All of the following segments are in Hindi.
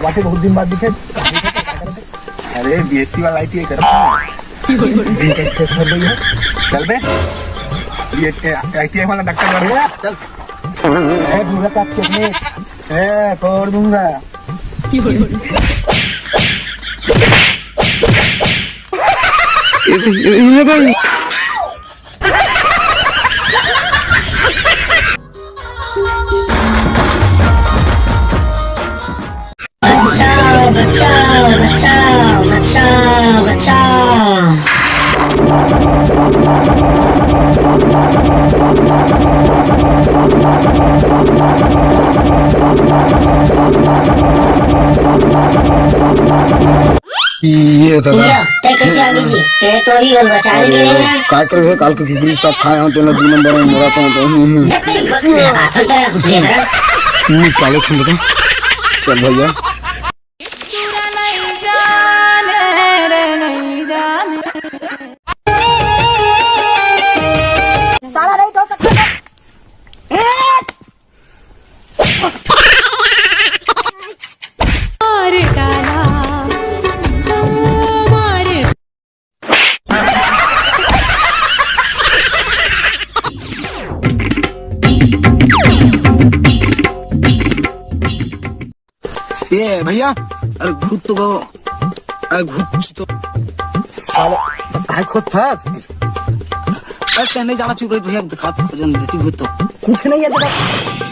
बाकी बहुत दिन बाद दिखे। अरे बीएससी वाला ITI कर चल बे, ITI वाला डॉक्टर कर गया चल। तोड़ दूंगा। बचाओ बचाओ बचाओ बचाओ। ये तो ते कैसे आ गई? ते तो ही और बचा ले ना। काय करे काल के कुकरी सब खाए हो तेला 2 नंबर में मोरा तो काले सुन बता। चल भैया साला नहीं तो सकता। मार डाला मार। ये भैया अरे खुद तो गो अरे खुद तो साले खुद था अरे कहने जाना चुप रही भैया दिखा तो खोजन देती खुद तो कुछ नहीं है तेरा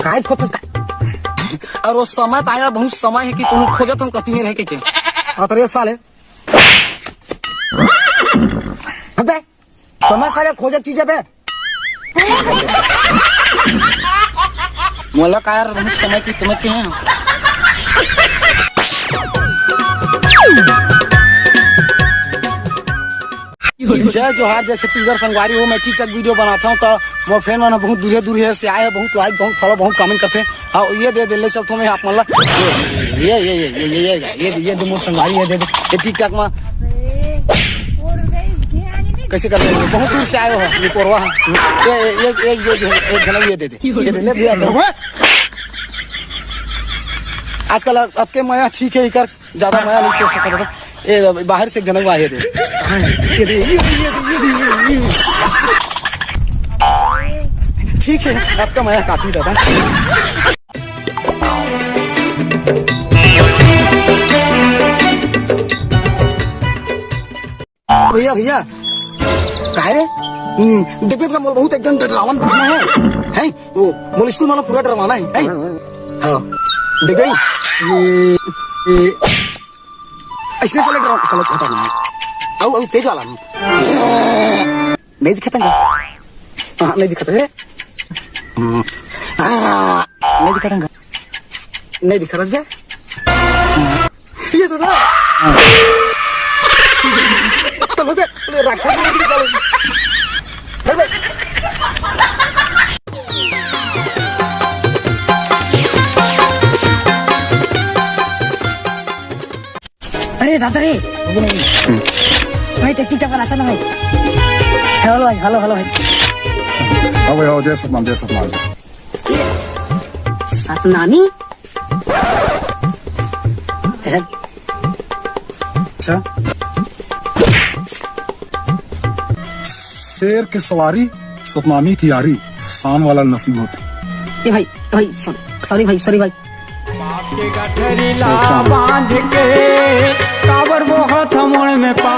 काय खुद था। और वो समय तो आया बहुत समय है कि तुम खोजत हम कति में रह के अरे साले अबे समय सारे खोजे चीजें बे। मोला का यार बहुत समय की तुम्हें के हैं। जय जोहार जय छत्तीसगढ़ संगवारी हो। मैं टिकटॉक वीडियो बनाता हूँ तो मोर फ्रेंड मन बहुत दूर से आए बहुत लाइक बहुत फॉलो बहुत कमेंट करते हैं। हाँ ये दे ले चलता हूँ मैं आप मतलब ये मोर संगवारी है दे ये टिकटॉक में कैसे कर रहे बहुत दूर से आए हो ये कोरवा एक झलक ये दे ले आजकल अब के माया ठीक है कर ज्यादा माया नहीं से सकता था। ये बाहर से जनक आए थे ठीक है आपका माया काफी था। भैया भैया कहे रे देखिए का मोल बहुत एकदम डरावन दिखना है वो मोल स्कूल मानो पूरा डरवाना है हाँ देख गई ये ऐसे चले डरा गलत पता नहीं आओ तेज वाला नहीं दिखता नहीं दिखता है नहीं दिखता नहीं दिखा रहा ये तो ना तो राक्षस अरे दादा रे भाई टिकटॉक का रास्ता ना भाई। हेलो भाई हेलो हेलो भाई अबे हो दे सपना सतनामी अच्छा शेर की सवारी सतनामी की यारी शान वाला नसीब होती। ये भाई सॉरी भाई बांध के काबर वो हाथ मोड़ में पा